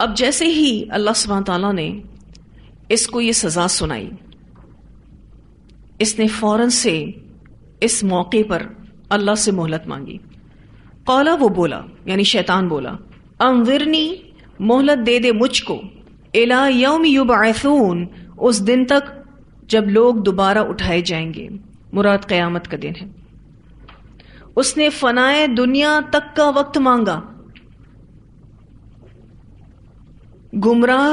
اب جیسے ہی اللہ سبحانہ تعالیٰ نے اس کو یہ سزا سنائی، اس نے فوراً سے اس موقع پر اللہ سے مہلت مانگی. قالا، وہ بولا یعنی شیطان بولا، انظرنی، مہلت دے دے مجھ کو، الی یوم یبعثون، اس دن تک جب لوگ دوبارہ اٹھائے جائیں گے، مراد قیامت کا دن ہے. اس نے فنائے دنیا تک کا وقت مانگا، گمراہ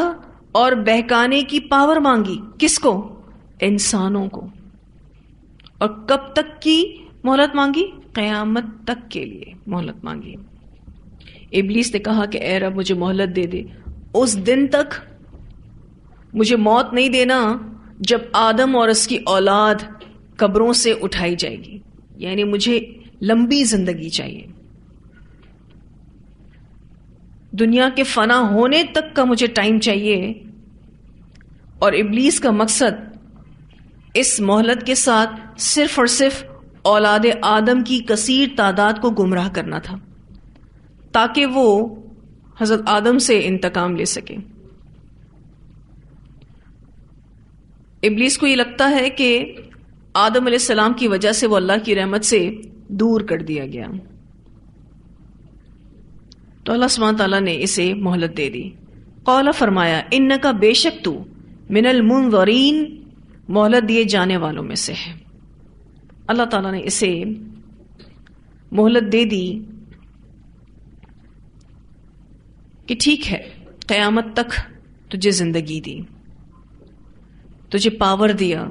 اور بہکانے کی پاور مانگی. کس کو؟ انسانوں کو. اور کب تک کی مہلت مانگی؟ قیامت تک کے لیے مہلت مانگی. ابلیس نے کہا کہ اے رب مجھے مہلت دے دے، اس دن تک مجھے موت نہیں دینا جب آدم اور اس کی اولاد قبروں سے اٹھائی جائے گی، یعنی مجھے لمبی زندگی چاہیے، دنیا کے فنا ہونے تک کا مجھے ٹائم چاہیے. اور ابلیس کا مقصد اس مہلت کے ساتھ صرف اور صرف اولاد آدم کی کثیر تعداد کو گمراہ کرنا تھا، تاکہ وہ حضرت آدم سے انتقام لے سکے. ابلیس کو یہ لگتا ہے کہ آدم علیہ السلام کی وجہ سے وہ اللہ کی رحمت سے دور کر دیا گیا، تو اللہ سبحانہ تعالیٰ نے اسے مہلت دے دی. قال، فرمایا، انکا، بے شک تو، من المنظرین، مہلت دیے جانے والوں میں سے ہے. اللہ تعالیٰ نے اسے مہلت دے دی کہ ٹھیک ہے، قیامت تک تجھے زندگی دی، تجھے پاور دیا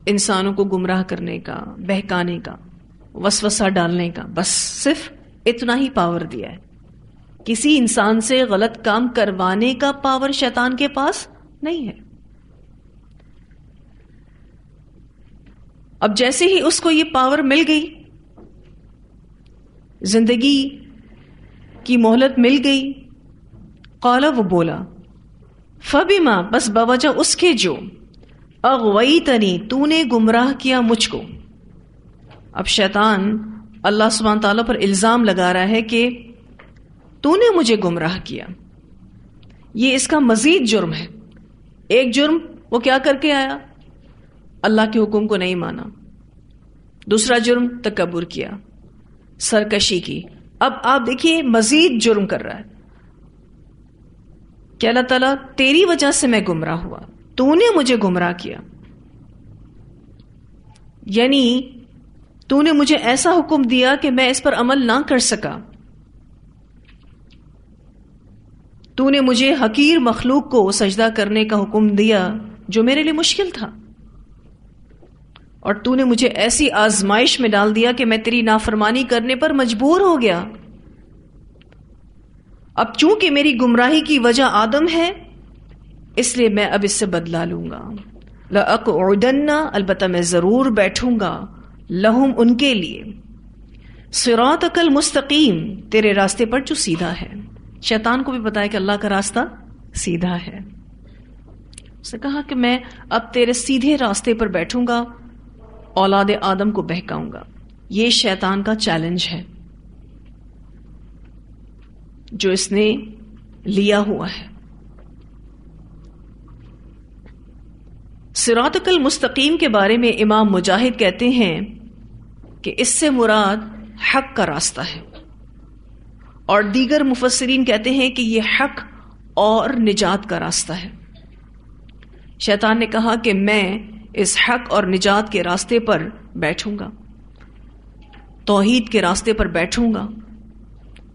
انسانوں کو گمراہ کرنے کا، بہکانے کا، وسوسہ ڈالنے کا، بس صرف اتنا ہی پاور دیا ہے. کسی انسان سے غلط کام کروانے کا پاور شیطان کے پاس نہیں ہے. اب جیسے ہی اس کو یہ پاور مل گئی، زندگی کی مہلت مل گئی، قال، وہ بولا، فبما، بس بوجہ اس کے جو، اغویتنی، تو نے گمراہ کیا مجھ کو. اب شیطان اللہ سبحانہ تعالیٰ پر الزام لگا رہا ہے کہ تو نے مجھے گمراہ کیا. یہ اس کا مزید جرم ہے. ایک جرم وہ کیا کر کے آیا؟ اللہ کے حکم کو نہیں مانا. دوسرا جرم تکبر کیا، سرکشی کی. اب آپ دیکھیے مزید جرم کر رہا ہے کہ اللہ تعالیٰ تیری وجہ سے میں گمراہ ہوا، تو نے مجھے گمراہ کیا، یعنی تو نے مجھے ایسا حکم دیا کہ میں اس پر عمل نہ کر سکا. تو نے مجھے حقیر مخلوق کو سجدہ کرنے کا حکم دیا جو میرے لیے مشکل تھا، اور تو نے مجھے ایسی آزمائش میں ڈال دیا کہ میں تیری نافرمانی کرنے پر مجبور ہو گیا. اب چونکہ میری گمراہی کی وجہ آدم ہے، اس لیے میں اب اس سے بدلہ لوں گا. لَأَقْعُدَنَّ، البتہ میں ضرور بیٹھوں گا، لہم، ان کے لیے، صراطک المستقیم، تیرے راستے پر جو سیدھا ہے. شیطان کو بھی پتا ہے کہ اللہ کا راستہ سیدھا ہے. اس نے کہا کہ میں اب تیرے سیدھے راستے پر بیٹھوں گا، اولاد آدم کو بہکاؤں گا. یہ شیطان کا چیلنج ہے جو اس نے لیا ہوا ہے. صراطک المستقیم کے بارے میں امام مجاہد کہتے ہیں کہ اس سے مراد حق کا راستہ ہے، اور دیگر مفسرین کہتے ہیں کہ یہ حق اور نجات کا راستہ ہے. شیطان نے کہا کہ میں اس حق اور نجات کے راستے پر بیٹھوں گا، توحید کے راستے پر بیٹھوں گا،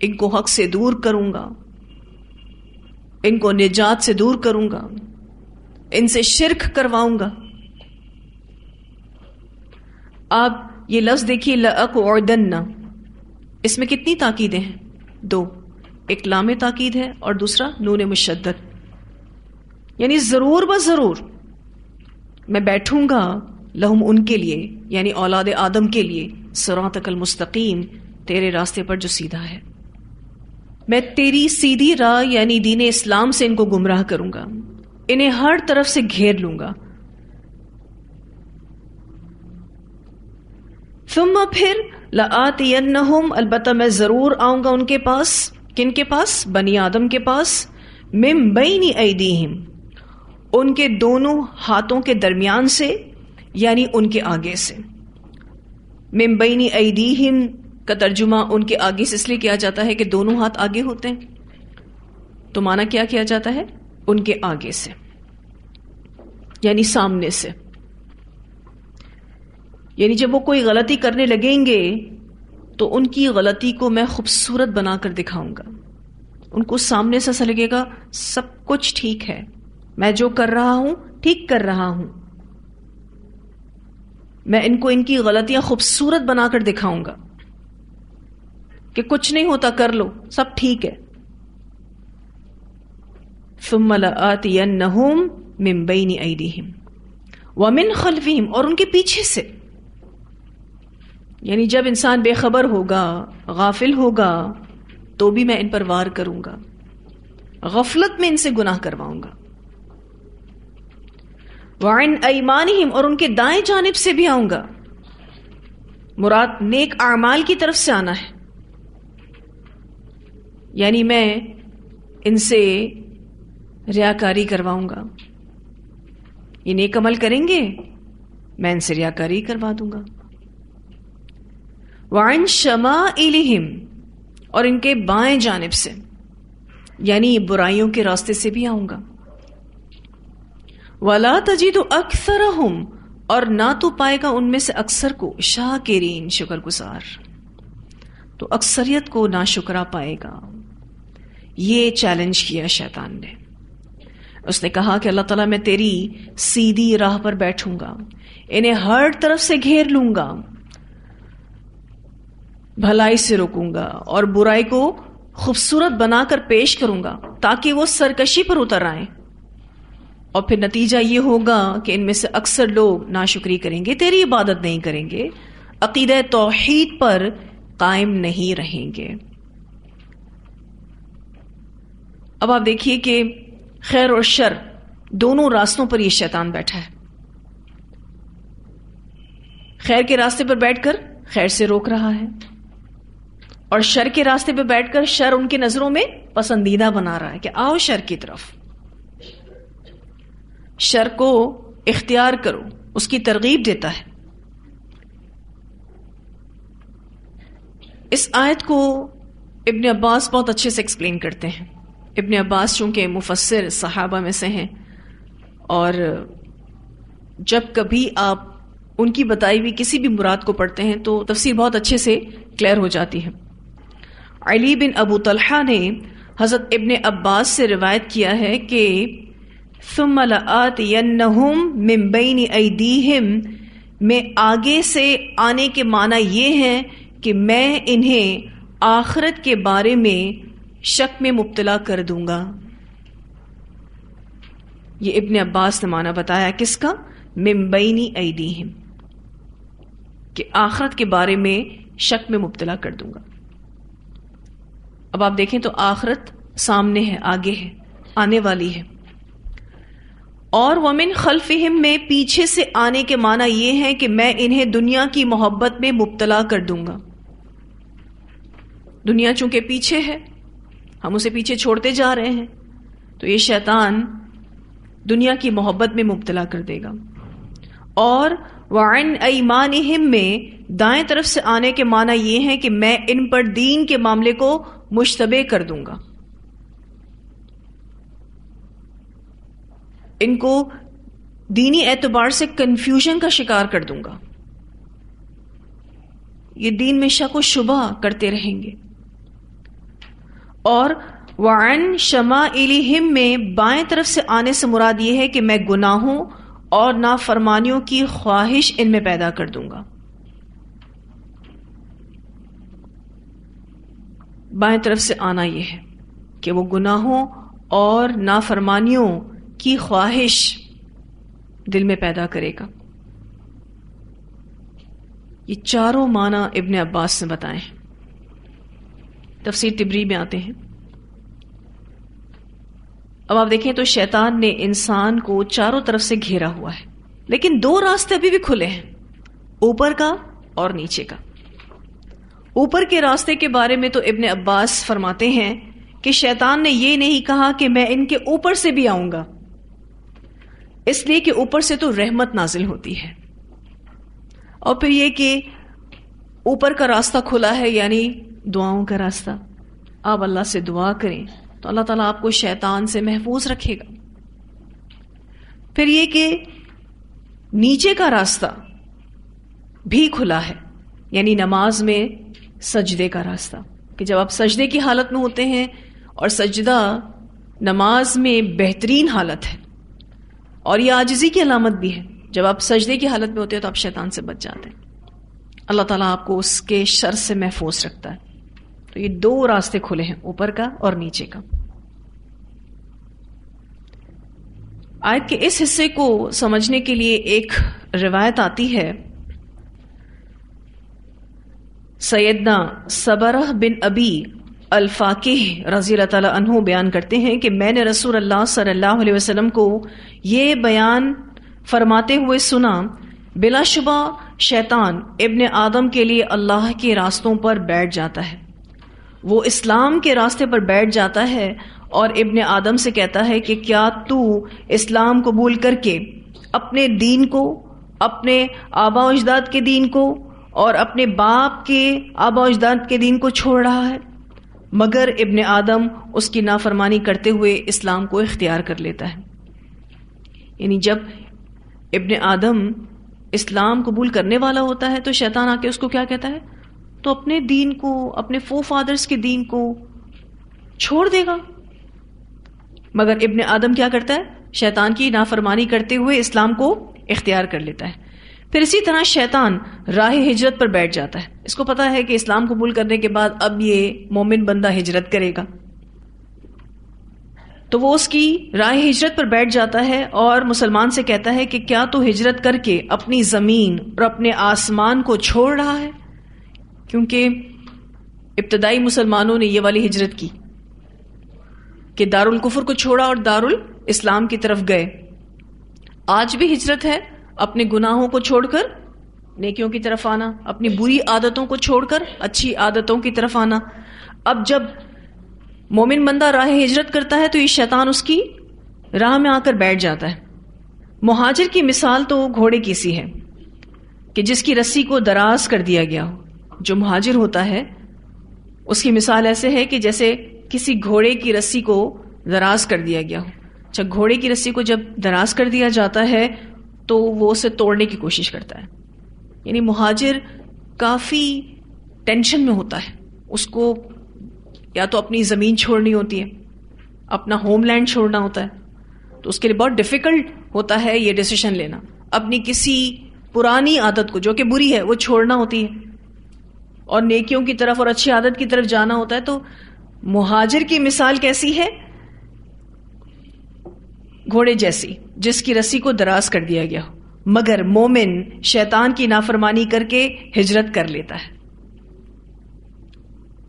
ان کو حق سے دور کروں گا، ان کو نجات سے دور کروں گا، ان سے شرک کرواؤں گا. آپ یہ لفظ دیکھیے، لَأَقْعُدَنَّ، اس میں کتنی تاکیدیں ہیں؟ 2. ایک لام تاکید ہے اور دوسرا نون مشدد، یعنی ضرور بضرور میں بیٹھوں گا، لہم، ان کے لیے، یعنی اولاد آدم کے لیے، صراطک المستقیم، تیرے راستے پر جو سیدھا ہے. میں تیری سیدھی راہ یعنی دین اسلام سے ان کو گمراہ کروں گا، انہیں ہر طرف سے گھیر لوں گا. ثم، پھر، لآتینہم، البتہ میں ضرور آؤں گا ان کے پاس. کن کے پاس؟ بنی آدم کے پاس. من بین ایدیہم، ان کے دونوں ہاتھوں کے درمیان سے، یعنی ان کے آگے سے. من بین ایدیہم کا ترجمہ ان کے آگے سے اس لیے کیا جاتا ہے کہ دونوں ہاتھ آگے ہوتے ہیں، تو معنی کیا کیا جاتا ہے؟ ان کے آگے سے، یعنی سامنے سے. یعنی جب وہ کوئی غلطی کرنے لگیں گے تو ان کی غلطی کو میں خوبصورت بنا کر دکھاؤں گا. ان کو سامنے سے ایسا لگے گا سب کچھ ٹھیک ہے، میں جو کر رہا ہوں ٹھیک کر رہا ہوں. میں ان کو ان کی غلطیاں خوبصورت بنا کر دکھاؤں گا کہ کچھ نہیں ہوتا، کر لو، سب ٹھیک ہے. ثم لآتینہم من بین ایدیہم ومن خلفہم، اور ان کے پیچھے سے. یعنی جب انسان بے خبر ہوگا، غافل ہوگا، تو بھی میں ان پر وار کروں گا، غفلت میں ان سے گناہ کرواؤں گا. وعن ایمانہم، اور ان کے دائیں جانب سے بھی آؤں گا. مراد نیک اعمال کی طرف سے آنا ہے، یعنی میں ان سے ریاکاری کرواؤں گا. یہ نیک عمل کریں گے، میں ان سے ریاکاری کروا دوں گا. وعن شمائلہم، اور ان کے بائیں جانب سے، یعنی برائیوں کے راستے سے بھی آؤں گا. وَلَا تَجِدُ أَكْثَرَهُمْ، اور نہ تو پائے گا ان میں سے اکثر کو شاکرین، شکر گزار. تو اکثریت کو ناشکرا پائے گا. یہ چیلنج کیا شیطان نے. اس نے کہا کہ اللہ تعالیٰ میں تیری سیدھی راہ پر بیٹھوں گا، انہیں ہر طرف سے گھیر لوں گا، بھلائی سے روکوں گا اور برائی کو خوبصورت بنا کر پیش کروں گا تاکہ وہ سرکشی پر اتر آئیں. اور پھر نتیجہ یہ ہوگا کہ ان میں سے اکثر لوگ ناشکری کریں گے، تیری عبادت نہیں کریں گے، عقیدہ توحید پر قائم نہیں رہیں گے. اب آپ دیکھیے کہ خیر اور شر دونوں راستوں پر یہ شیطان بیٹھا ہے. خیر کے راستے پر بیٹھ کر خیر سے روک رہا ہے، اور شر کے راستے پہ بیٹھ کر شر ان کی نظروں میں پسندیدہ بنا رہا ہے کہ آؤ شر کی طرف، شر کو اختیار کرو، اس کی ترغیب دیتا ہے. اس آیت کو ابن عباس بہت اچھے سے ایکسپلین کرتے ہیں. ابن عباس چونکہ مفسر صحابہ میں سے ہیں، اور جب کبھی آپ ان کی بتائی ہوئی کسی بھی مراد کو پڑھتے ہیں تو تفسیر بہت اچھے سے کلیئر ہو جاتی ہے. علی بن ابو طلحہ نے حضرت ابن عباس سے روایت کیا ہے کہ ثم لآتینہم من بین ایدیہم میں آگے سے آنے کے معنی یہ ہے کہ میں انہیں آخرت کے بارے میں شک میں مبتلا کر دوں گا. یہ ابن عباس نے معنی بتایا کس کا؟ من بین ایدیہم، کہ آخرت کے بارے میں شک میں مبتلا کر دوں گا. اب آپ دیکھیں تو آخرت سامنے ہے، آگے ہے، آنے والی ہے. اور ومن خلفہم میں پیچھے سے آنے کے معنی یہ ہے کہ میں انہیں دنیا کی محبت میں مبتلا کر دوں گا. دنیا چونکہ پیچھے ہے، ہم اسے پیچھے چھوڑتے جا رہے ہیں، تو یہ شیطان دنیا کی محبت میں مبتلا کر دے گا. اور وعن ایمانہم میں دائیں طرف سے آنے کے معنی یہ ہے کہ میں ان پر دین کے معاملے کو مشتبہ کر دوں گا، ان کو دینی اعتبار سے کنفیوژن کا شکار کر دوں گا. یہ دین میں شک و شبہ کرتے رہیں گے. اور وعن شمائلہم میں بائیں طرف سے آنے سے مراد یہ ہے کہ میں گناہوں اور نافرمانیوں کی خواہش ان میں پیدا کر دوں گا. بائیں طرف سے آنا یہ ہے کہ وہ گناہوں اور نافرمانیوں کی خواہش دل میں پیدا کرے گا. یہ چاروں معنی ابن عباس نے بتائے ہیں. تفسیر طبری میں آتے ہیں. اب آپ دیکھیں تو شیطان نے انسان کو چاروں طرف سے گھیرا ہوا ہے، لیکن دو راستے ابھی بھی کھلے ہیں، اوپر کا اور نیچے کا. اوپر کے راستے کے بارے میں تو ابن عباس فرماتے ہیں کہ شیطان نے یہ نہیں کہا کہ میں ان کے اوپر سے بھی آؤں گا، اس لیے کہ اوپر سے تو رحمت نازل ہوتی ہے، اور پھر یہ کہ اوپر کا راستہ کھلا ہے، یعنی دعاؤں کا راستہ. آپ اللہ سے دعا کریں تو اللہ تعالیٰ آپ کو شیطان سے محفوظ رکھے گا. پھر یہ کہ نیچے کا راستہ بھی کھلا ہے، یعنی نماز میں سجدے کا راستہ، کہ جب آپ سجدے کی حالت میں ہوتے ہیں، اور سجدہ نماز میں بہترین حالت ہے اور یہ عاجزی کی علامت بھی ہے، جب آپ سجدے کی حالت میں ہوتے ہیں تو آپ شیطان سے بچ جاتے ہیں، اللہ تعالیٰ آپ کو اس کے شر سے محفوظ رکھتا ہے. تو یہ دو راستے کھلے ہیں، اوپر کا اور نیچے کا. آیت کے اس حصے کو سمجھنے کے لیے ایک روایت آتی ہے. سیدنا صبرہ بن ابی الفاقہ رضی اللہ تعالیٰ عنہ بیان کرتے ہیں کہ میں نے رسول اللہ صلی اللہ علیہ وسلم کو یہ بیان فرماتے ہوئے سنا، بلا شبہ شیطان ابن آدم کے لیے اللہ کے راستوں پر بیٹھ جاتا ہے، وہ اسلام کے راستے پر بیٹھ جاتا ہے اور ابن آدم سے کہتا ہے کہ کیا تو اسلام قبول کر کے اپنے دین کو، اپنے آبا و اجداد کے دین کو اور اپنے باپ کے آبا و اجداد کے دین کو چھوڑ رہا ہے؟ مگر ابن آدم اس کی نافرمانی کرتے ہوئے اسلام کو اختیار کر لیتا ہے. یعنی جب ابن آدم اسلام قبول کرنے والا ہوتا ہے تو شیطان آ کے اس کو کیا کہتا ہے؟ تو اپنے دین کو، اپنے فادرز کے دین کو چھوڑ دے گا. مگر ابن آدم کیا کرتا ہے؟ شیطان کی نافرمانی کرتے ہوئے اسلام کو اختیار کر لیتا ہے. پھر اسی طرح شیطان راہ ہجرت پر بیٹھ جاتا ہے. اس کو پتا ہے کہ اسلام قبول کرنے کے بعد اب یہ مومن بندہ ہجرت کرے گا، تو وہ اس کی راہ ہجرت پر بیٹھ جاتا ہے اور مسلمان سے کہتا ہے کہ کیا تو ہجرت کر کے اپنی زمین اور اپنے آسمان کو چھوڑ رہا ہے؟ کیونکہ ابتدائی مسلمانوں نے یہ والی ہجرت کی کہ دارالکفر کو چھوڑا اور دارالاسلام کی طرف گئے. آج بھی ہجرت ہے، اپنے گناہوں کو چھوڑ کر نیکیوں کی طرف آنا، اپنی بری عادتوں کو چھوڑ کر اچھی عادتوں کی طرف آنا. اب جب مومن بندہ راہ ہجرت کرتا ہے تو یہ شیطان اس کی راہ میں آ کر بیٹھ جاتا ہے. مہاجر کی مثال تو گھوڑے کی سی ہے کہ جس کی رسی کو دراز کر دیا گیا ہو. جو مہاجر ہوتا ہے اس کی مثال ایسے ہے کہ جیسے کسی گھوڑے کی رسی کو دراز کر دیا گیا ہو. اچھا، گھوڑے کی رسی کو جب دراز کر دیا جاتا ہے تو وہ اسے توڑنے کی کوشش کرتا ہے. یعنی مہاجر کافی ٹینشن میں ہوتا ہے، اس کو یا تو اپنی زمین چھوڑنی ہوتی ہے، اپنا ہوم لینڈ چھوڑنا ہوتا ہے، تو اس کے لیے بہت ڈیفیکلٹ ہوتا ہے یہ ڈیسیشن لینا. اپنی کسی پرانی عادت کو جو کہ بری ہے وہ چھوڑنا ہوتی ہے اور نیکیوں کی طرف اور اچھی عادت کی طرف جانا ہوتا ہے. تو مہاجر کی مثال کیسی ہے؟ گھوڑے جیسی جس کی رسی کو دراز کر دیا گیا ہو. مگر مومن شیطان کی نافرمانی کر کے ہجرت کر لیتا ہے.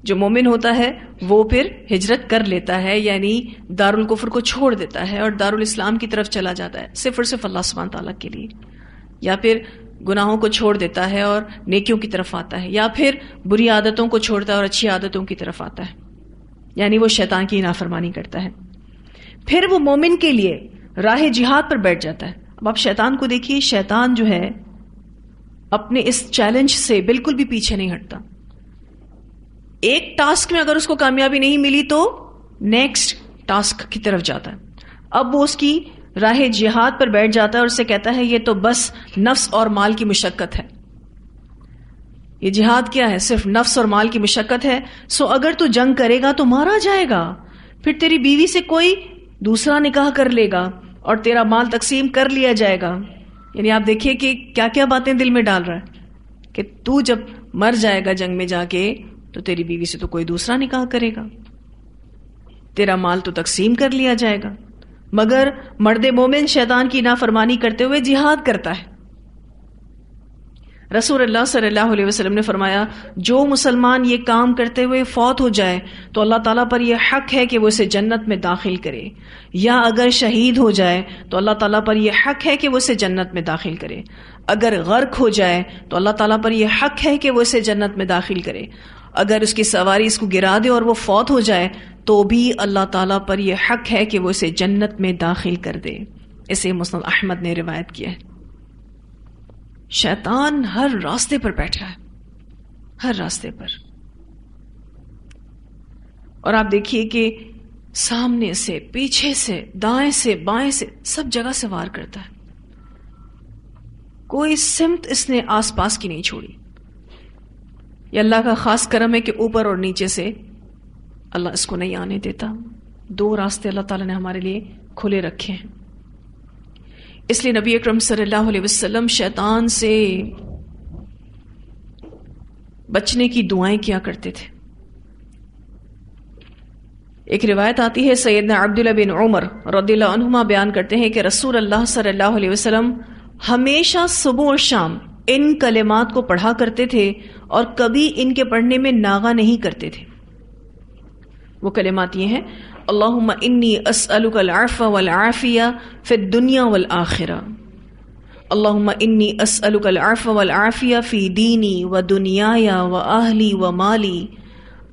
جو مومن ہوتا ہے وہ پھر ہجرت کر لیتا ہے، یعنی دارالکفر کو چھوڑ دیتا ہے اور دارالاسلام کی طرف چلا جاتا ہے، صرف اور صرف اللہ سبحانہ تعالیٰ کے لیے. یا پھر گناہوں کو چھوڑ دیتا ہے اور نیکیوں کی طرف آتا ہے، یا پھر بری عادتوں کو چھوڑتا ہے اور اچھی عادتوں کی طرف آتا ہے، یعنی وہ شیطان کی نافرمانی کرتا ہے. پھر وہ مومن کے لیے راہ جہاد پر بیٹھ جاتا ہے. اب آپ شیطان کو دیکھیے، شیطان جو ہے اپنے اس چیلنج سے بالکل بھی پیچھے نہیں ہٹتا. ایک ٹاسک میں اگر اس کو کامیابی نہیں ملی تو نیکسٹ ٹاسک کی طرف جاتا ہے. اب وہ اس کی راہ جہاد پر بیٹھ جاتا ہے اور اسے کہتا ہے یہ تو بس نفس اور مال کی مشقت ہے. یہ جہاد کیا ہے؟ صرف نفس اور مال کی مشقت ہے. سو اگر تو جنگ کرے گا تو مارا جائے گا، پھر تیری بیوی سے کوئی دوسرا نکاح کر لے گا اور تیرا مال تقسیم کر لیا جائے گا. یعنی آپ دیکھیے کہ کیا کیا باتیں دل میں ڈال رہا ہے کہ تو جب مر جائے گا جنگ میں جا کے تو تیری بیوی سے تو کوئی دوسرا نکاح کرے گا، تیرا مال تو تقسیم کر لیا جائے گا. مگر مرد مومن شیطان کی نافرمانی کرتے ہوئے جہاد کرتا ہے. رسول اللہ صلی اللہ علیہ وسلم نے فرمایا جو مسلمان یہ کام کرتے ہوئے فوت ہو جائے تو اللہ تعالیٰ پر یہ حق ہے کہ وہ اسے جنت میں داخل کرے، یا اگر شہید ہو جائے تو اللہ تعالیٰ پر یہ حق ہے کہ وہ اسے جنت میں داخل کرے. اگر غرق ہو جائے تو اللہ تعالیٰ پر یہ حق ہے کہ وہ اسے جنت میں داخل کرے. اگر اس کی سواری اس کو گرا دے اور وہ فوت ہو جائے تو بھی اللہ تعالیٰ پر یہ حق ہے کہ وہ اسے جنت میں داخل کر دے. اسے مسند احمد نے روایت کیا ہے. شیطان ہر راستے پر بیٹھا ہے، ہر راستے پر. اور آپ دیکھیے کہ سامنے سے، پیچھے سے، دائیں سے، بائیں سے، سب جگہ سے وار کرتا ہے. کوئی سمت اس نے آس پاس کی نہیں چھوڑی. یہ اللہ کا خاص کرم ہے کہ اوپر اور نیچے سے اللہ اس کو نہیں آنے دیتا. دو راستے اللہ تعالیٰ نے ہمارے لیے کھلے رکھے ہیں. اس لیے نبی اکرم صلی اللہ علیہ وسلم شیطان سے بچنے کی دعائیں کیا کرتے تھے. ایک روایت آتی ہے، سیدنا عبداللہ بن عمر رضی اللہ عنہما بیان کرتے ہیں کہ رسول اللہ صلی اللہ علیہ وسلم ہمیشہ صبح اور شام ان کلمات کو پڑھا کرتے تھے اور کبھی ان کے پڑھنے میں ناغہ نہیں کرتے تھے. وہ کلمات یہ ہیں: اللہم انی اسألک العفو والعافیہ فی الدنیا والآخرہ، اللہم انی اسألک العفو والعافیہ فی دینی و دنیای و اہلی و مالی،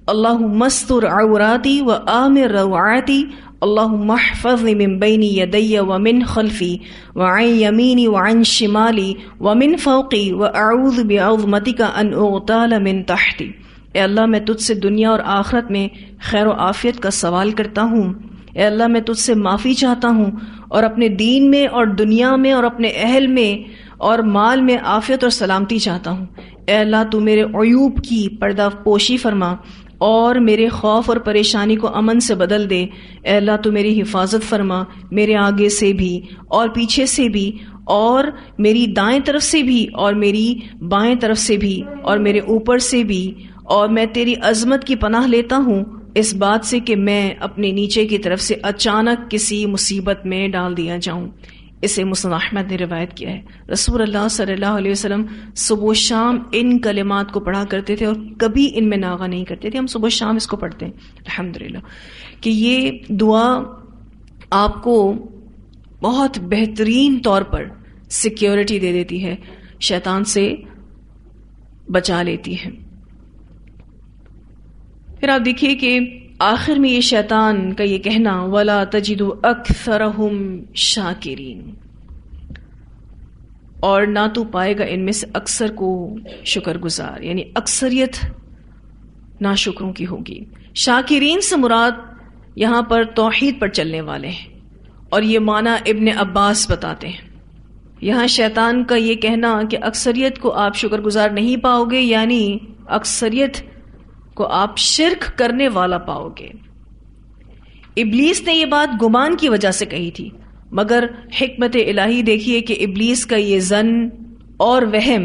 اللہم استر عوراتی و آمر روعاتی، اللہم احفظنی من بین یدی ومن خلفی وعن یمینی وعن شمالی ومن فوقی واعوذ بعظمتک ان اغتال من تحتی. اے اللہ میں تجھ سے دنیا اور آخرت میں خیر و عافیت کا سوال کرتا ہوں. اے اللہ میں تجھ سے معافی چاہتا ہوں اور اپنے دین میں اور دنیا میں اور اپنے اہل میں اور مال میں عافیت اور سلامتی چاہتا ہوں. اے اللہ تو میرے عیوب کی پردہ پوشی فرما اور میرے خوف اور پریشانی کو امن سے بدل دے. اے اللہ تو میری حفاظت فرما، میرے آگے سے بھی اور پیچھے سے بھی اور میری دائیں طرف سے بھی اور میری بائیں طرف سے بھی اور میرے اوپر سے بھی. اور میں تیری عظمت کی پناہ لیتا ہوں اس بات سے کہ میں اپنے نیچے کی طرف سے اچانک کسی مصیبت میں ڈال دیا جاؤں. اسے مسند احمد نے روایت کیا ہے. رسول اللہ صلی اللہ علیہ وسلم صبح و شام ان کلمات کو پڑھا کرتے تھے اور کبھی ان میں ناغہ نہیں کرتے تھے. ہم صبح و شام اس کو پڑھتے ہیں الحمدللہ. کہ یہ دعا آپ کو بہت بہترین طور پر سیکیورٹی دے دیتی ہے، شیطان سے بچا لیتی ہے. پھر آپ دیکھیے کہ آخر میں یہ شیطان کا یہ کہنا وَلَا تَجِدُ أَكْثَرَهُمْ شَاكِرِينَ، اور نہ تو پائے گا ان میں سے اکثر کو شکر گزار، یعنی اکثریت ناشکروں کی ہوگی. شاکرین سے مراد یہاں پر توحید پر چلنے والے ہیں، اور یہ معنی ابن عباس بتاتے ہیں. یہاں شیطان کا یہ کہنا کہ اکثریت کو آپ شکر گزار نہیں پاؤ گے، یعنی اکثریت کو آپ شرک کرنے والا پاؤ گے. ابلیس نے یہ بات گمان کی وجہ سے کہی تھی، مگر حکمت الہی دیکھیے کہ ابلیس کا یہ ظن اور وہم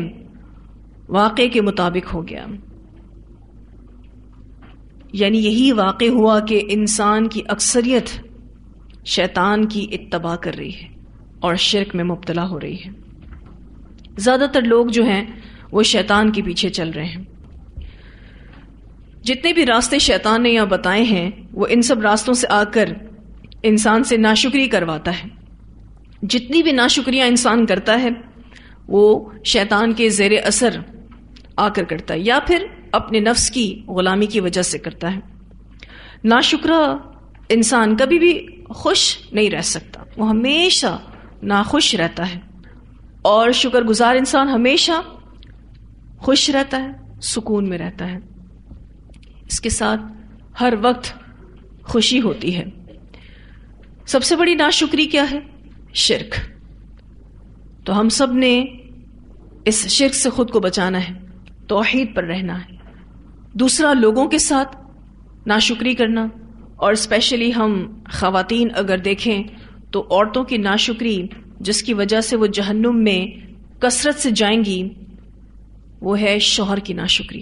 واقع کے مطابق ہو گیا. یعنی یہی واقع ہوا کہ انسان کی اکثریت شیطان کی اتباع کر رہی ہے اور شرک میں مبتلا ہو رہی ہے. زیادہ تر لوگ جو ہیں وہ شیطان کے پیچھے چل رہے ہیں. جتنے بھی راستے شیطان نے یہاں بتائے ہیں وہ ان سب راستوں سے آ کر انسان سے ناشکری کرواتا ہے. جتنی بھی ناشکریاں انسان کرتا ہے وہ شیطان کے زیر اثر آ کر کرتا ہے، یا پھر اپنے نفس کی غلامی کی وجہ سے کرتا ہے. ناشکرا انسان کبھی بھی خوش نہیں رہ سکتا، وہ ہمیشہ ناخوش رہتا ہے، اور شکر گزار انسان ہمیشہ خوش رہتا ہے، سکون میں رہتا ہے. اس کے ساتھ ہر وقت خوشی ہوتی ہے. سب سے بڑی ناشکری کیا ہے؟ شرک. تو ہم سب نے اس شرک سے خود کو بچانا ہے، توحید پر رہنا ہے. دوسرا، لوگوں کے ساتھ ناشکری کرنا، اور اسپیشلی ہم خواتین اگر دیکھیں تو عورتوں کی ناشکری جس کی وجہ سے وہ جہنم میں کثرت سے جائیں گی وہ ہے شوہر کی ناشکری.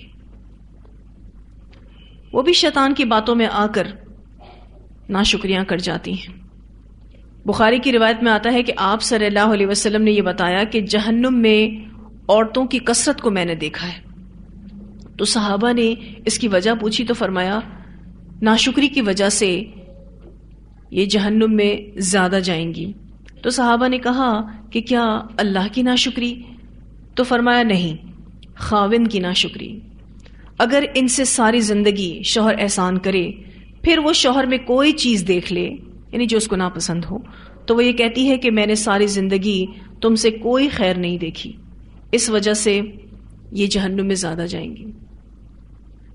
وہ بھی شیطان کی باتوں میں آ کر ناشکریاں کر جاتی ہیں. بخاری کی روایت میں آتا ہے کہ آپ صلی اللہ علیہ وسلم نے یہ بتایا کہ جہنم میں عورتوں کی کثرت کو میں نے دیکھا ہے. تو صحابہ نے اس کی وجہ پوچھی تو فرمایا ناشکری کی وجہ سے یہ جہنم میں زیادہ جائیں گی. تو صحابہ نے کہا کہ کیا اللہ کی ناشکری؟ تو فرمایا نہیں، خاوند کی ناشکری. اگر ان سے ساری زندگی شوہر احسان کرے پھر وہ شوہر میں کوئی چیز دیکھ لے یعنی جو اس کو ناپسند ہو تو وہ یہ کہتی ہے کہ میں نے ساری زندگی تم سے کوئی خیر نہیں دیکھی، اس وجہ سے یہ جہنم میں زیادہ جائیں گی،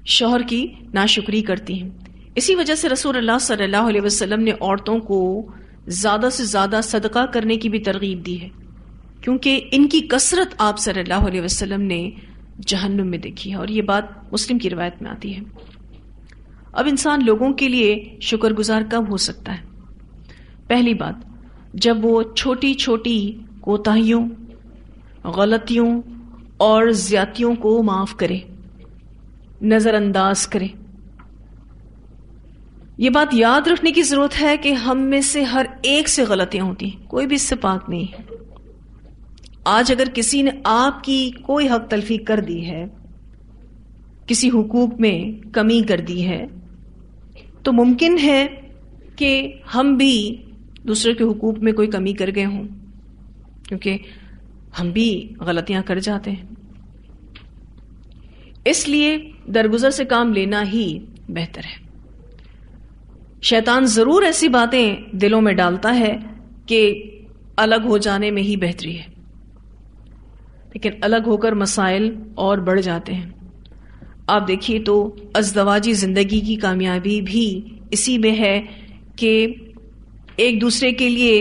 شوہر کی ناشکری کرتی ہیں۔ اسی وجہ سے رسول اللہ صلی اللہ علیہ وسلم نے عورتوں کو زیادہ سے زیادہ صدقہ کرنے کی بھی ترغیب دی ہے، کیونکہ ان کی کثرت آپ صلی اللہ علیہ وسلم نے جہنم میں دیکھی ہے، اور یہ بات مسلم کی روایت میں آتی ہے۔ اب انسان لوگوں کے لیے شکر گزار کب ہو سکتا ہے؟ پہلی بات، جب وہ چھوٹی چھوٹی کوتاہیوں، غلطیوں اور زیادتیوں کو معاف کرے، نظر انداز کرے۔ یہ بات یاد رکھنے کی ضرورت ہے کہ ہم میں سے ہر ایک سے غلطیاں ہوتی ہیں، کوئی بھی اس سے پاک نہیں ہے۔ آج اگر کسی نے آپ کی کوئی حق تلفی کر دی ہے، کسی حقوق میں کمی کر دی ہے، تو ممکن ہے کہ ہم بھی دوسرے کے حقوق میں کوئی کمی کر گئے ہوں، کیونکہ ہم بھی غلطیاں کر جاتے ہیں۔ اس لیے درگزر سے کام لینا ہی بہتر ہے۔ شیطان ضرور ایسی باتیں دلوں میں ڈالتا ہے کہ الگ ہو جانے میں ہی بہتری ہے، لیکن الگ ہو کر مسائل اور بڑھ جاتے ہیں۔ آپ دیکھیے تو ازدواجی زندگی کی کامیابی بھی اسی میں ہے کہ ایک دوسرے کے لیے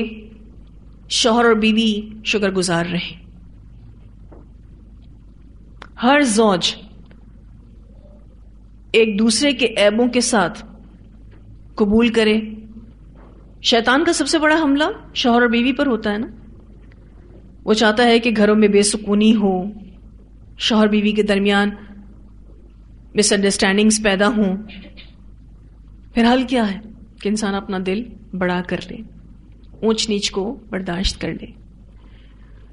شوہر اور بیوی شکر گزار رہیں، ہر زوج ایک دوسرے کے عیبوں کے ساتھ قبول کرے۔ شیطان کا سب سے بڑا حملہ شوہر اور بیوی پر ہوتا ہے نا، وہ چاہتا ہے کہ گھروں میں بے سکونی ہو، شوہر بیوی کے درمیان مس انڈرسٹینڈنگز پیدا ہوں۔ پھر حل کیا ہے کہ انسان اپنا دل بڑا کر لے، اونچ نیچ کو برداشت کر لے،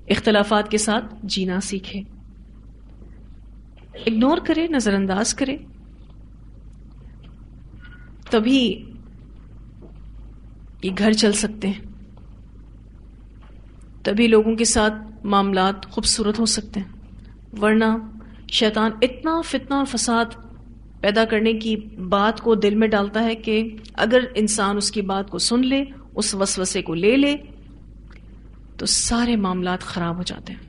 اختلافات کے ساتھ جینا سیکھے، اگنور کرے، نظر انداز کرے، تبھی یہ گھر چل سکتے ہیں، تبھی لوگوں کے ساتھ معاملات خوبصورت ہو سکتے ہیں۔ ورنہ شیطان اتنا فتنہ اور فساد پیدا کرنے کی بات کو دل میں ڈالتا ہے کہ اگر انسان اس کی بات کو سن لے، اس وسوسے کو لے لے، تو سارے معاملات خراب ہو جاتے ہیں۔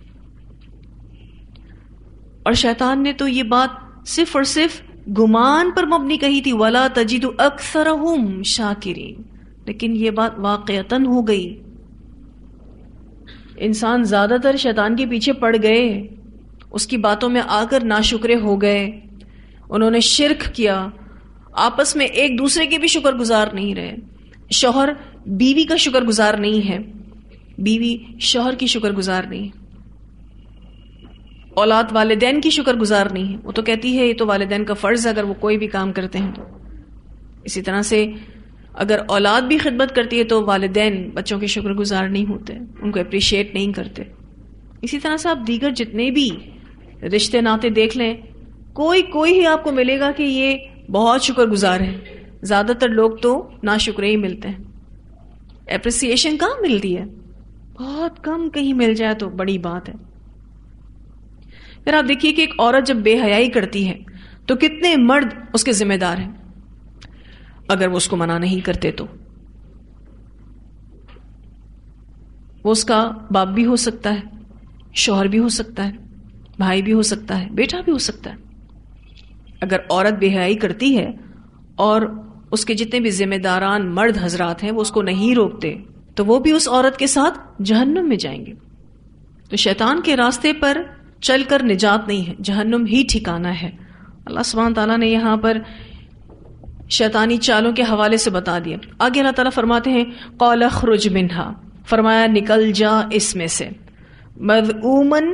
اور شیطان نے تو یہ بات صرف اور صرف گمان پر مبنی کہی تھی، وَلَا تَجِدُ أَكْثَرَهُمْ شَاكِرِينَ، لیکن یہ بات واقعتاً ہو گئی۔ انسان زیادہ تر شیطان کے پیچھے پڑ گئے، اس کی باتوں میں آ کر ناشکرے ہو گئے، انہوں نے شرک کیا، آپس میں ایک دوسرے کے بھی شکر گزار نہیں رہے، شوہر بیوی کا شکر گزار نہیں ہے، بیوی شوہر کی شکر گزار نہیں، اولاد والدین کی شکر گزار نہیں ہے۔ وہ تو کہتی ہے یہ تو والدین کا فرض ہے اگر وہ کوئی بھی کام کرتے ہیں تو۔ اسی طرح سے اگر اولاد بھی خدمت کرتی ہے تو والدین بچوں کے شکر گزار نہیں ہوتے، ان کو اپریشیٹ نہیں کرتے۔ اسی طرح سے آپ دیگر جتنے بھی رشتے ناتے دیکھ لیں، کوئی ہی آپ کو ملے گا کہ یہ بہت شکر گزار ہے، زیادہ تر لوگ تو ناشکرے ہی ملتے ہیں، اپریسیشن کہاں ملتی ہے، بہت کم، کہیں مل جائے تو بڑی بات ہے۔ پھر آپ دیکھیے کہ ایک عورت جب بے حیائی کرتی ہے تو کتنے مرد اس کے ذمہ دار ہیں، اگر وہ اس کو منع نہیں کرتے تو۔ وہ اس کا باپ بھی ہو سکتا ہے، شوہر بھی ہو سکتا ہے، بھائی بھی ہو سکتا ہے، بیٹا بھی ہو سکتا ہے۔ اگر عورت بے حیائی کرتی ہے اور اس کے جتنے بھی ذمہ داران مرد حضرات ہیں وہ اس کو نہیں روکتے تو وہ بھی اس عورت کے ساتھ جہنم میں جائیں گے۔ تو شیطان کے راستے پر چل کر نجات نہیں ہے، جہنم ہی ٹھکانہ ہے۔ اللہ سبحانہ تعالیٰ نے یہاں پر شیطانی چالوں کے حوالے سے بتا دیا۔ آگے اللہ تعالیٰ فرماتے ہیں قال اخرج منہا، فرمایا نکل جا اس میں سے، مذءومن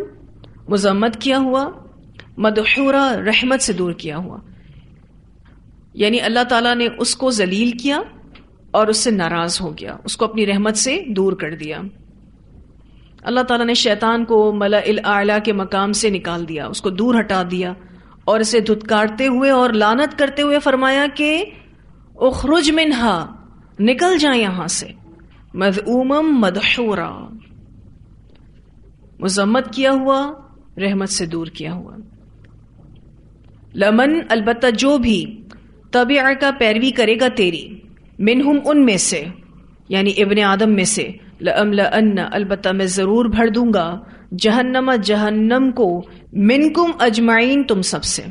مذمت کیا ہوا، مدحورا رحمت سے دور کیا ہوا، یعنی اللہ تعالیٰ نے اس کو ذلیل کیا اور اس سے ناراض ہو گیا، اس کو اپنی رحمت سے دور کر دیا۔ اللہ تعالیٰ نے شیطان کو ملأ الاعلی کے مقام سے نکال دیا، اس کو دور ہٹا دیا اور اسے دھتکارتے ہوئے اور لعنت کرتے ہوئے فرمایا کہ اخرج منہا، نکل جائیں یہاں سے، مذءوما مدحورا، مذمت کیا ہوا، رحمت سے دور کیا ہوا۔ لمن، البتہ جو بھی، تبعک پیروی کرے گا تیری، منہم ان میں سے، یعنی ابن آدم میں سے، لأملأن البتہ میں ضرور بھر دوں گا، جہنم جہنم کو، منکم اجمعین تم سب سے۔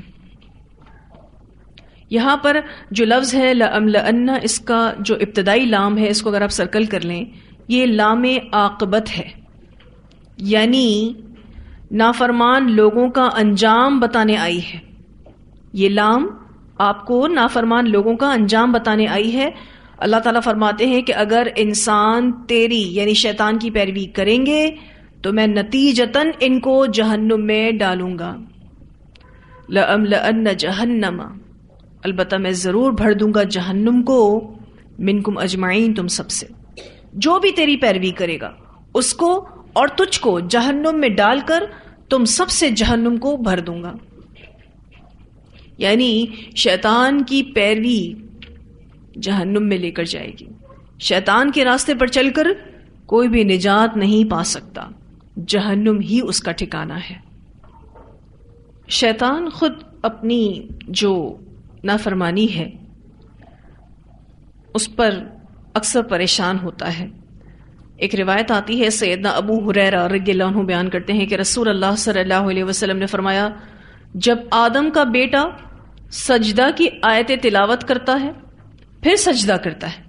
یہاں پر جو لفظ ہے لأملأن، اس کا جو ابتدائی لام ہے، اس کو اگر آپ سرکل کر لیں، یہ لام عاقبت ہے، یعنی نافرمان لوگوں کا انجام بتانے آئی ہے۔ یہ لام آپ کو نافرمان لوگوں کا انجام بتانے آئی ہے۔ اللہ تعالیٰ فرماتے ہیں کہ اگر انسان تیری یعنی شیطان کی پیروی کریں گے تو میں نتیجتاً ان کو جہنم میں ڈالوں گا۔ لَأَمْلَأَنَّ جَهَنَّمَ، البتہ میں ضرور بھر دوں گا جہنم کو، منکم اجمعین تم سب سے، جو بھی تیری پیروی کرے گا اس کو اور تجھ کو جہنم میں ڈال کر تم سب سے جہنم کو بھر دوں گا۔ یعنی شیطان کی پیروی جہنم میں لے کر جائے گی۔ شیطان کے راستے پر چل کر کوئی بھی نجات نہیں پا سکتا، جہنم ہی اس کا ٹھکانہ ہے۔ شیطان خود اپنی جو نافرمانی ہے اس پر اکثر پریشان ہوتا ہے۔ ایک روایت آتی ہے، سیدنا ابو ہریرہ رضی اللہ عنہ بیان کرتے ہیں کہ رسول اللہ صلی اللہ علیہ وسلم نے فرمایا، جب آدم کا بیٹا سجدہ کی آیت تلاوت کرتا ہے پھر سجدہ کرتا ہے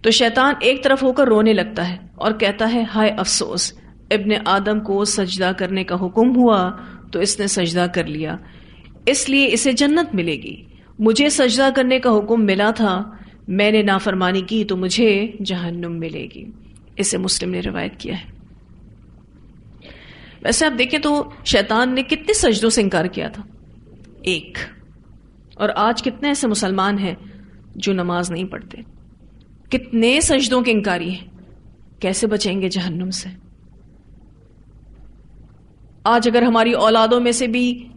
تو شیطان ایک طرف ہو کر رونے لگتا ہے اور کہتا ہے، ہائے افسوس، ابن آدم کو سجدہ کرنے کا حکم ہوا تو اس نے سجدہ کر لیا، اس لیے اسے جنت ملے گی، مجھے سجدہ کرنے کا حکم ملا تھا، میں نے نافرمانی کی تو مجھے جہنم ملے گی۔ اسے مسلم نے روایت کیا ہے۔ ویسے آپ دیکھیں تو شیطان نے کتنے سجدوں سے انکار کیا تھا؟ ایک۔ اور آج کتنے ایسے مسلمان ہیں جو نماز نہیں پڑھتے، کتنے سجدوں کے انکاری ہیں، کیسے بچیں گے جہنم سے؟ آج اگر ہماری اولادوں میں سے بھی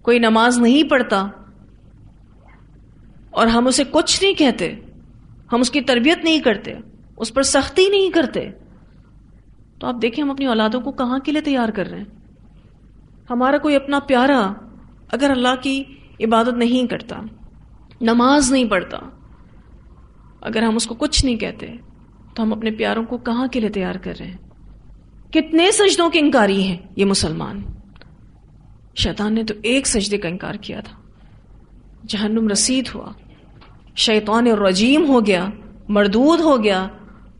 کوئی نماز نہیں پڑھتا اور ہم اسے کچھ نہیں کہتے، ہم اس کی تربیت نہیں کرتے، اس پر سختی نہیں کرتے، تو آپ دیکھیں ہم اپنی اولادوں کو کہاں کے لیے تیار کر رہے ہیں؟ ہمارا کوئی اپنا پیارا اگر اللہ کی عبادت نہیں کرتا، نماز نہیں پڑھتا، اگر ہم اس کو کچھ نہیں کہتے تو ہم اپنے پیاروں کو کہاں کے لیے تیار کر رہے ہیں؟ کتنے سجدوں کے انکاری ہیں یہ مسلمان۔ شیطان نے تو ایک سجدے کا انکار کیا تھا، جہنم رسید ہوا، شیطان الرجیم ہو گیا، مردود ہو گیا،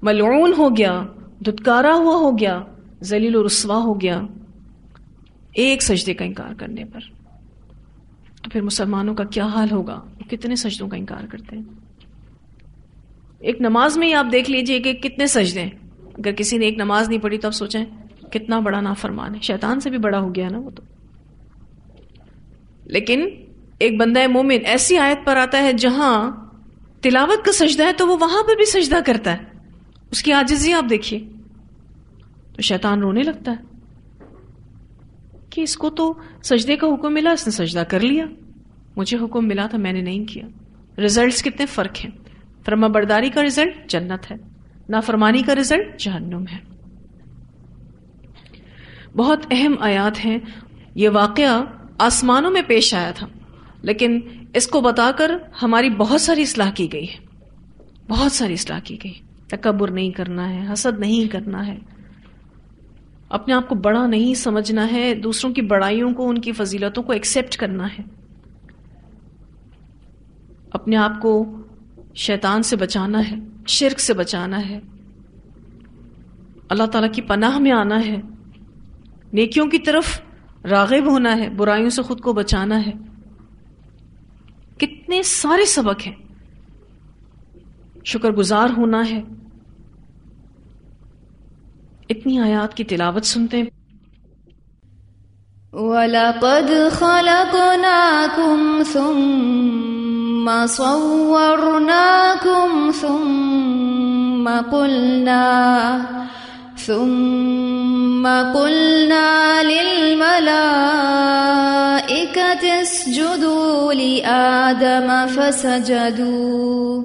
ملعون ہو گیا، دھتکارا ہوا ہو گیا، ذلیل و رسوا ہو گیا، ایک سجدے کا انکار کرنے پر۔ تو پھر مسلمانوں کا کیا حال ہوگا؟ وہ کتنے سجدوں کا انکار کرتے ہیں۔ ایک نماز میں ہی آپ دیکھ لیجئے کہ کتنے سجدے ہیں۔ اگر کسی نے ایک نماز نہیں پڑھی تو آپ سوچیں کتنا بڑا نافرمان ہے، شیطان سے بھی بڑا ہو گیا نا وہ تو۔ لیکن ایک بندہ مومن ایسی آیت پر آتا ہے جہاں تلاوت کا سجدہ ہے تو وہ وہاں پر بھی سجدہ کرتا ہے، اس کی عاجزی آپ دیکھیے، تو شیطان رونے لگتا ہے کہ اس کو تو سجدے کا حکم ملا، اس نے سجدہ کر لیا، مجھے حکم ملا تھا میں نے نہیں کیا۔ رزلٹس کتنے فرق ہیں، فرما برداری کا رزلٹ جنت ہے، نافرمانی کا رزلٹ جہنم ہے۔ بہت اہم آیات ہیں۔ یہ واقعہ آسمانوں میں پیش آیا تھا، لیکن اس کو بتا کر ہماری بہت ساری اصلاح کی گئی ہے، بہت ساری اصلاح کی گئی۔ تکبر نہیں کرنا ہے، حسد نہیں کرنا ہے، اپنے آپ کو بڑا نہیں سمجھنا ہے، دوسروں کی بڑائیوں کو، ان کی فضیلتوں کو ایکسیپٹ کرنا ہے، اپنے آپ کو شیطان سے بچانا ہے، شرک سے بچانا ہے، اللہ تعالیٰ کی پناہ میں آنا ہے، نیکیوں کی طرف راغب ہونا ہے، برائیوں سے خود کو بچانا ہے۔ کتنے سارے سبق ہیں، شکر گزار ہونا ہے۔ اتنی آیات کی تلاوت سنتے ہیں۔ وَلَقَدْ خَلَقْنَاكُمْ ثُمَّ صَوَّرْنَاكُمْ ثُمَّ قُلْنَا لِلْمَلَائِكَةِ اسْجُدُوا لِآدَمَ فسجدوا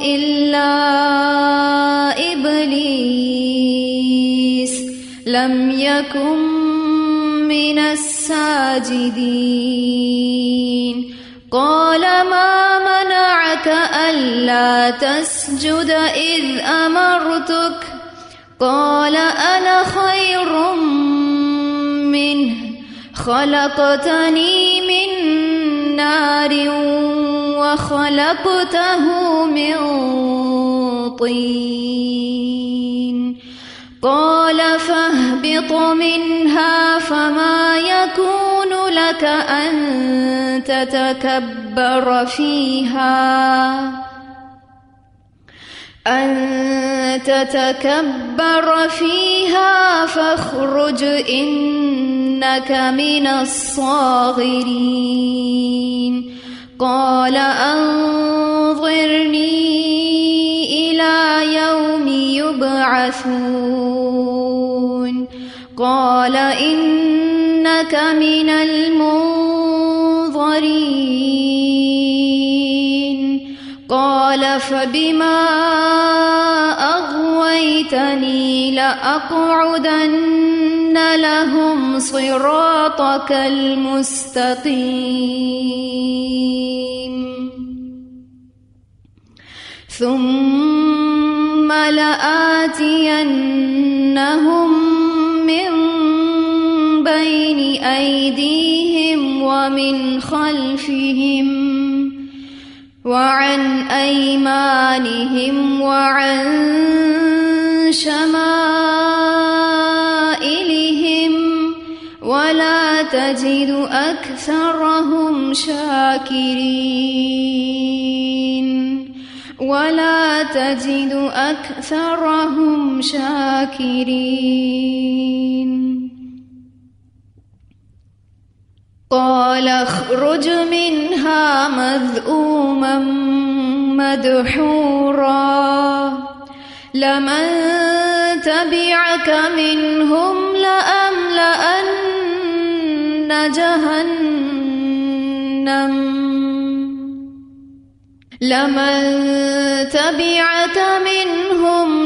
إلا إبليس لم يكن من الساجدين قال ما منعك ألا تسجد إذ أمرتك قال أنا خير منه خلقتني من نار وخلقته من طين قال فاهبط منها فما يكون لك أن تتكبر فيها فاخرج إنك من الصاغرين قال أنظرني إلى يوم يبعثون قال إنك من المنظرين قال فبما أغويتني لأقعدن لهم صراطك المستقيم ثم لآتينهم من بين أيديهم ومن خلفهم وعن أيمانهم وعن شمائلهم ولا تجد أكثرهم شاكرين قال اخرج منها مذءوما مدحورا لمن تبعك منهم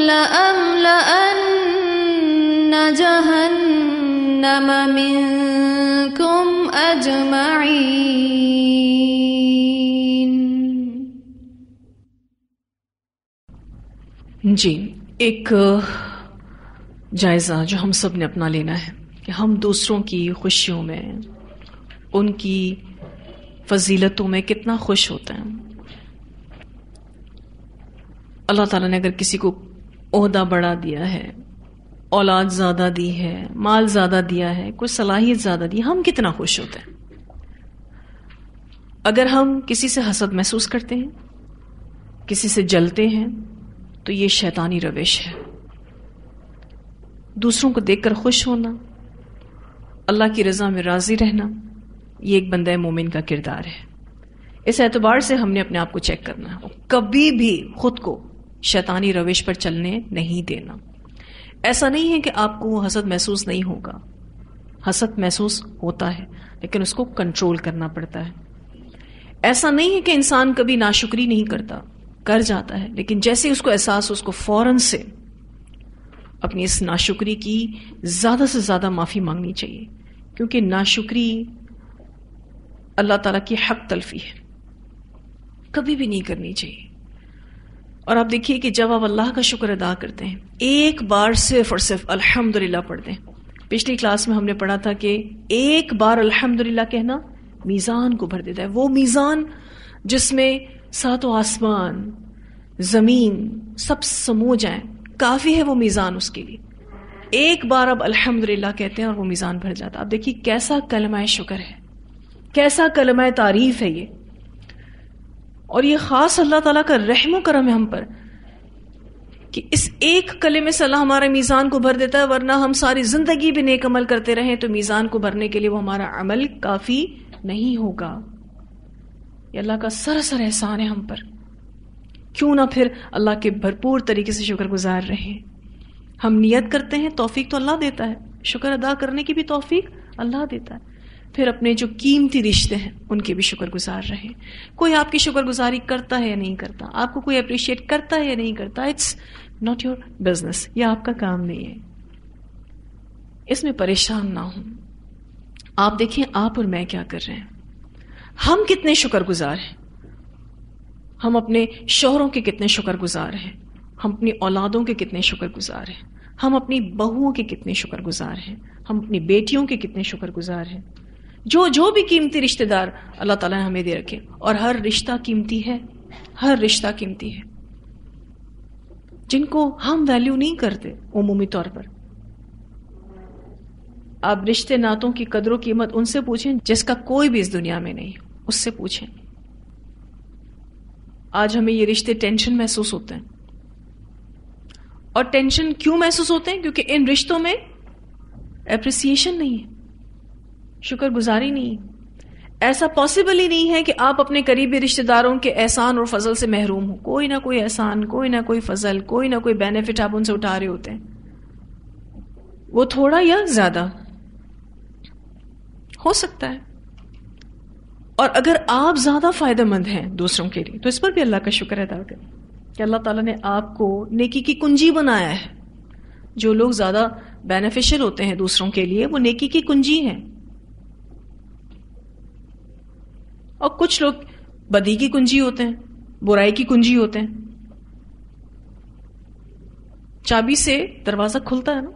لأملأن جهنم منكم أجمعين. جی، ایک جائزہ جو ہم سب نے اپنا لینا ہے کہ ہم دوسروں کی خوشیوں میں، ان کی فضیلتوں میں کتنا خوش ہوتے ہیں. اللہ تعالیٰ نے اگر کسی کو عہدہ بڑھا دیا ہے، اولاد زیادہ دی ہے، مال زیادہ دیا ہے، کوئی صلاحیت زیادہ دی، ہم کتنا خوش ہوتے ہیں. اگر ہم کسی سے حسد محسوس کرتے ہیں، کسی سے جلتے ہیں، تو یہ شیطانی روش ہے. دوسروں کو دیکھ کر خوش ہونا، اللہ کی رضا میں راضی رہنا، یہ ایک بندہ مومن کا کردار ہے. اس اعتبار سے ہم نے اپنے آپ کو چیک کرنا ہے، کبھی بھی خود کو شیطانی روش پر چلنے نہیں دینا. ایسا نہیں ہے کہ آپ کو حسد محسوس نہیں ہوگا، حسد محسوس ہوتا ہے، لیکن اس کو کنٹرول کرنا پڑتا ہے. ایسا نہیں ہے کہ انسان کبھی ناشکری نہیں کرتا، کر جاتا ہے، لیکن جیسے اس کو احساس، اس کو فوراً سے اپنی اس ناشکری کی زیادہ سے زیادہ معافی مانگنی چاہیے، کیونکہ ناشکری اللہ تعالیٰ کی حق تلفی ہے، کبھی بھی نہیں کرنی چاہیے. اور آپ دیکھیے کہ جب آپ اللہ کا شکر ادا کرتے ہیں، ایک بار صرف اور صرف الحمدللہ پڑھتے ہیں. پچھلی کلاس میں ہم نے پڑھا تھا کہ ایک بار الحمدللہ کہنا میزان کو بھر دیتا ہے. وہ میزان جس میں ساتوں آسمان، زمین سب سمو جائیں، کافی ہے وہ میزان اس کے لیے. ایک بار اب الحمدللہ کہتے ہیں اور وہ میزان بھر جاتا. آپ دیکھیے کیسا کلمہ شکر ہے، کیسا کلمہ تعریف ہے یہ. اور یہ خاص اللہ تعالیٰ کا رحم و کرم ہے ہم پر کہ اس ایک کلمے سے اللہ ہمارے میزان کو بھر دیتا ہے، ورنہ ہم ساری زندگی بھی نیک عمل کرتے رہیں تو میزان کو بھرنے کے لیے وہ ہمارا عمل کافی نہیں ہوگا. یہ اللہ کا سراسر احسان ہے ہم پر. کیوں نہ پھر اللہ کے بھرپور طریقے سے شکر گزار رہیں. ہم نیت کرتے ہیں، توفیق تو اللہ دیتا ہے، شکر ادا کرنے کی بھی توفیق اللہ دیتا ہے. پھر اپنے جو قیمتی رشتے ہیں ان کے بھی شکر گزار رہیں. کوئی آپ کی شکر گزاری کرتا ہے یا نہیں کرتا، آپ کو کوئی اپریشیٹ کرتا ہے یا نہیں کرتا، اٹس ناٹ یور بزنس، یہ آپ کا کام نہیں ہے. اس میں پریشان نہ ہوں. آپ دیکھیں آپ اور میں کیا کر رہے ہیں. ہم کتنے شکر گزار ہیں. ہم اپنے شوہروں کے کتنے شکر گزار ہیں. ہم اپنی اولادوں کے کتنے شکر گزار ہیں. ہم اپنی بہوؤں کے کتنے شکر گزار ہیں. ہم اپنی بیٹیوں کے کتنے شکر گزار ہیں. جو بھی قیمتی رشتہ دار اللہ تعالیٰ نے ہمیں دے رکھے, اور ہر رشتہ قیمتی ہے, ہر رشتہ قیمتی ہے. جن کو ہم ویلیو نہیں کرتے عمومی طور پر, آپ رشتے ناتوں کی قدر و قیمت ان سے پوچھیں جس کا کوئی بھی اس دنیا میں نہیں, اس سے پوچھیں. آج ہمیں یہ رشتے ٹینشن محسوس ہوتے ہیں, اور ٹینشن کیوں محسوس ہوتے ہیں؟ کیونکہ ان رشتوں میں اپریسیشن نہیں ہے, شکر گزاری نہیں ہے. ایسا پاسبل ہی نہیں ہے کہ آپ اپنے قریبی رشتہ داروں کے احسان اور فضل سے محروم ہو. کوئی نہ کوئی احسان, کوئی نہ کوئی فضل, کوئی نہ کوئی بینیفٹ آپ ان سے اٹھا رہے ہوتے ہیں, وہ تھوڑا یا زیادہ ہو سکتا ہے. اور اگر آپ زیادہ فائدہ مند ہیں دوسروں کے لیے تو اس پر بھی اللہ کا شکر ادا کریں کہ اللہ تعالیٰ نے آپ کو نیکی کی کنجی بنایا ہے. جو لوگ زیادہ بینیفیشل ہوتے ہیں دوسروں کے لیے وہ نیکی کی کنجی ہیں, اور کچھ لوگ بدی کی کنجی ہوتے ہیں, برائی کی کنجی ہوتے ہیں. چابی سے دروازہ کھلتا ہے نا.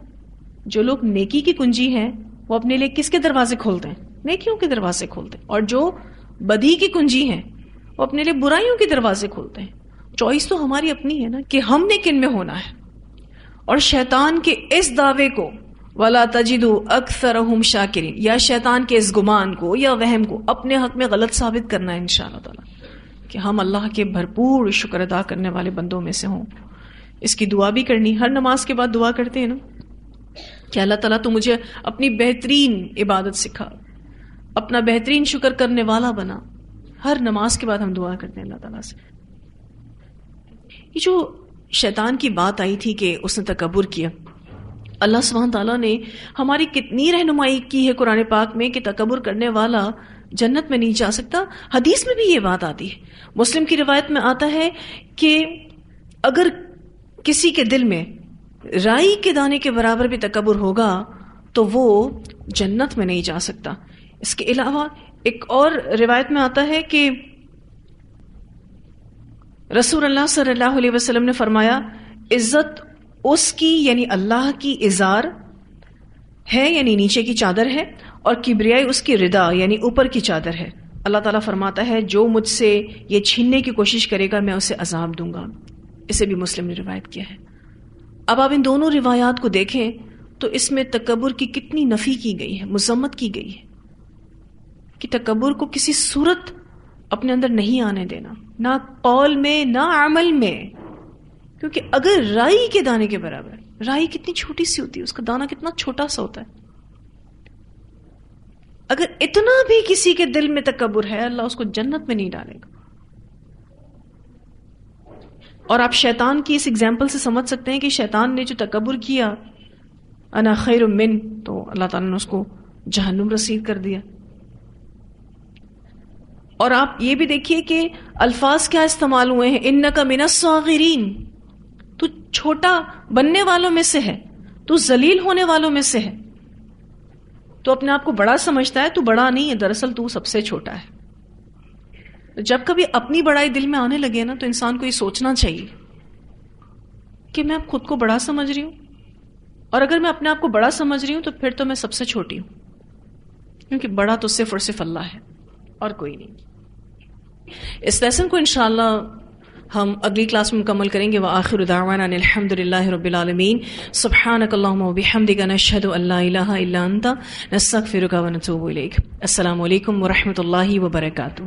جو لوگ نیکی کی کنجی ہیں وہ اپنے لیے کس کے دروازے کھولتے ہیں؟ نیکیوں کے دروازے کھولتے ہیں. اور جو بدی کی کنجی ہیں وہ اپنے لیے برائیوں کے دروازے کھولتے ہیں. چوائس تو ہماری اپنی ہے نا کہ ہم نے کن میں ہونا ہے. اور شیطان کے اس دعوے کو وَلَا تَجِدُوا أَكْثَرَهُمْ شَاكِرِينَ, یا شیطان کے اس گمان کو یا وہم کو اپنے حق میں غلط ثابت کرنا ہے انشاءاللہ تعالی کہ ہم اللہ کے بھرپور شکر ادا کرنے والے بندوں میں سے ہوں. اس کی دعا بھی کرنی, ہر نماز کے بعد دعا کرتے ہیں نا کہ اللہ تعالیٰ تو مجھے اپنی بہترین عبادت سکھا, اپنا بہترین شکر کرنے والا بنا. ہر نماز کے بعد ہم دعا کرتے ہیں اللہ تعالیٰ سے. یہ جو شیطان کی بات آئی تھی کہ اس نے تکبر کیا, اللہ سبحانہ تعالیٰ نے ہماری کتنی رہنمائی کی ہے قرآن پاک میں کہ تکبر کرنے والا جنت میں نہیں جا سکتا. حدیث میں بھی یہ بات آتی ہے. مسلم کی روایت میں آتا ہے کہ اگر کسی کے دل میں رائی کے دانے کے برابر بھی تکبر ہوگا تو وہ جنت میں نہیں جا سکتا. اس کے علاوہ ایک اور روایت میں آتا ہے کہ رسول اللہ صلی اللہ علیہ وسلم نے فرمایا, عزت اس کی یعنی اللہ کی ازار ہے یعنی نیچے کی چادر ہے, اور کبریائی اس کی ردا یعنی اوپر کی چادر ہے. اللہ تعالیٰ فرماتا ہے جو مجھ سے یہ چھیننے کی کوشش کرے گا میں اسے عذاب دوں گا. اسے بھی مسلم نے روایت کیا ہے. اب آپ ان دونوں روایات کو دیکھیں تو اس میں تکبر کی کتنی نفی کی گئی ہے, مذمت کی گئی ہے کہ تکبر کو کسی صورت اپنے اندر نہیں آنے دینا, نہ قول میں نہ عمل میں. کیونکہ اگر رائی کے دانے کے برابر, رائی کتنی چھوٹی سی ہوتی ہے, اس کا دانہ کتنا چھوٹا سا ہوتا ہے, اگر اتنا بھی کسی کے دل میں تکبر ہے اللہ اس کو جنت میں نہیں ڈالے گا. اور آپ شیطان کی اس ایگزامپل سے سمجھ سکتے ہیں کہ شیطان نے جو تکبر کیا انا خیر من, تو اللہ تعالیٰ نے اس کو جہنم رسید کر دیا. اور آپ یہ بھی دیکھیے کہ الفاظ کیا استعمال ہوئے ہیں, انک من الصاغرین, تو چھوٹا بننے والوں میں سے ہے, تو ذلیل ہونے والوں میں سے ہے. تو اپنے آپ کو بڑا سمجھتا ہے, تو بڑا نہیں ہے, دراصل تو سب سے چھوٹا ہے. جب کبھی اپنی بڑائی دل میں آنے لگے نا تو انسان کو یہ سوچنا چاہیے کہ میں اب خود کو بڑا سمجھ رہی ہوں, اور اگر میں اپنے آپ کو بڑا سمجھ رہی ہوں تو پھر تو میں سب سے چھوٹی ہوں, کیونکہ بڑا تو صرف اور صرف اللہ ہے اور کوئی نہیں. اس لیسن کو انشاءاللہ ہم اگلی کلاس میں مکمل کریں گے. وآخر دعوانا الحمد للہ رب العالمین. سبحانک اللہم وبحمدک نشہد ان لا الہ الا انت نستغفرک ونتوب الیک. السلام علیکم ورحمۃ اللہ وبرکاتہ.